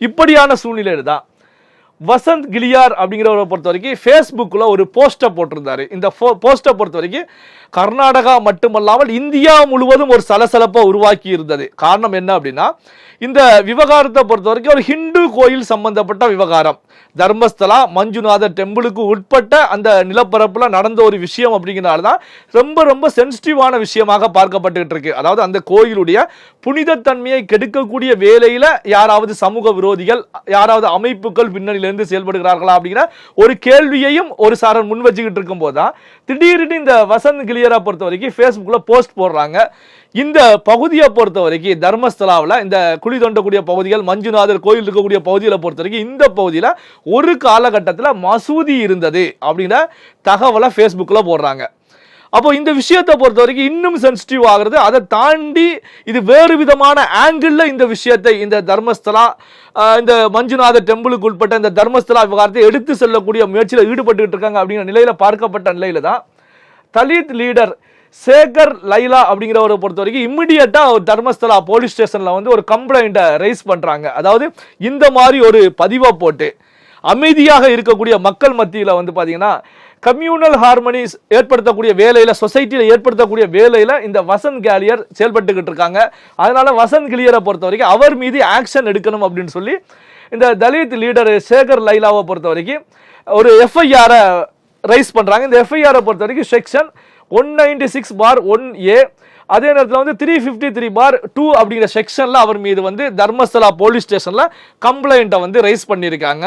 இப்படியான சூழ்நிலையில தான் வசந்த் கிளியார் அப்படிங்கிறவரை பொறுத்த வரைக்கும் ஃபேஸ்புக்கில் ஒரு போஸ்ட்டை போட்டிருந்தாரு. இந்த போஸ்ட்டை பொறுத்த வரைக்கும் கர்நாடகா மட்டுமல்லாமல் இந்தியா முழுவதும் ஒரு சலசலப்பை உருவாக்கி இருந்தது. காரணம் என்ன அப்படின்னா, இந்த விவகாரத்தை பொறுத்த வரைக்கும் ஒரு ஹிந்து கோயில் சம்பந்தப்பட்ட விவகாரம். தர்மஸ்தலா மஞ்சுநாதர் டெம்பிளுக்கு உட்பட்ட அந்த நிலப்பரப்புல நடந்த ஒரு விஷயம் அப்படிங்கிறனால தான் ரொம்ப ரொம்ப சென்சிட்டிவான விஷயமாக பார்க்கப்பட்டுக்கிட்டு இருக்கு. அதாவது அந்த கோயிலுடைய புனிதத்தன்மையை கெடுக்கக்கூடிய வேலையில யாராவது சமூக விரோதிகள், யாராவது அமைப்புகள் பின்னணியிலிருந்து செயல்படுகிறார்களா அப்படிங்கிற ஒரு கேள்வியையும் ஒரு சாரர் முன் வச்சுக்கிட்டு இருக்கும் போதுதான் திடீர்னு இந்த வசந்த் கிளியரை பொறுத்த வரைக்கும் ஃபேஸ்புக்ல போஸ்ட் போடுறாங்க. இந்த பகுதியை பொறுத்த வரைக்கும் தர்மஸ்தலாவில் இந்த குழி தோண்டக்கூடிய பகுதிகள், மஞ்சுநாதர் கோயில் இருக்கக்கூடிய பகுதிகளை பொறுத்த வரைக்கும் இந்த பகுதியில் ஒரு காலகட்டத்தில் மசூதி இருந்தது அப்படிங்கிற தகவலை ஃபேஸ்புக்கில் போடுறாங்க. அப்போ இந்த விஷயத்தை பொறுத்த வரைக்கும் இன்னும் சென்சிட்டிவ் ஆகிறது. அதை தாண்டி இது வேறு விதமான ஆங்கிளில் இந்த விஷயத்தை, இந்த தர்மஸ்தலா, இந்த மஞ்சுநாதர் டெம்பிளுக்கு உட்பட்ட இந்த தர்மஸ்தலா விவகாரத்தை எடுத்து செல்லக்கூடிய முயற்சியில் ஈடுபட்டு இருக்காங்க அப்படிங்கிற நிலையில் பார்க்கப்பட்ட நிலையில தான் தலித் லீடர் சேகர் லைலா அப்படிங்கிறவரை பொறுத்த வரைக்கும் இம்மிடியட்டா தர்மஸ்தலா போலீஸ் ஸ்டேஷன்ல வந்து ஒரு கம்ப்ளைண்ட்டை ரைஸ் பண்றாங்க. அதாவது இந்த மாதிரி ஒரு பதிவை போட்டு அமைதியாக இருக்கக்கூடிய மக்கள் மத்தியில் வந்து பாத்தீங்கன்னா கம்யூனல் ஹார்மனிஸ் ஏற்படுத்தக்கூடிய வேலையில, சொசைட்டியில் ஏற்படுத்தக்கூடிய வேலையில இந்த வசந்த் கிளியர் செயல்பட்டுக்கிட்டு இருக்காங்க. அதனால வசந்த் கிளியரை பொறுத்த வரைக்கும் அவர் மீது ஆக்ஷன் எடுக்கணும் அப்படின்னு சொல்லி இந்த தலித் லீடர் சேகர் லைலாவை பொறுத்த வரைக்கும் ஒரு எஃப்ஐஆரை ரைஸ் பண்றாங்க. இந்த எஃப்ஐஆரை பொறுத்த வரைக்கும் செக்ஷன் 196/1A, அதே நேரத்தில் வந்து 353/2 அப்படிங்கிற செக்ஷன்ல அவர் மீது வந்து தர்மஸ்தலா போலீஸ் ஸ்டேஷன்ல கம்ப்ளைண்ட்டை வந்து ரைஸ் பண்ணியிருக்காங்க.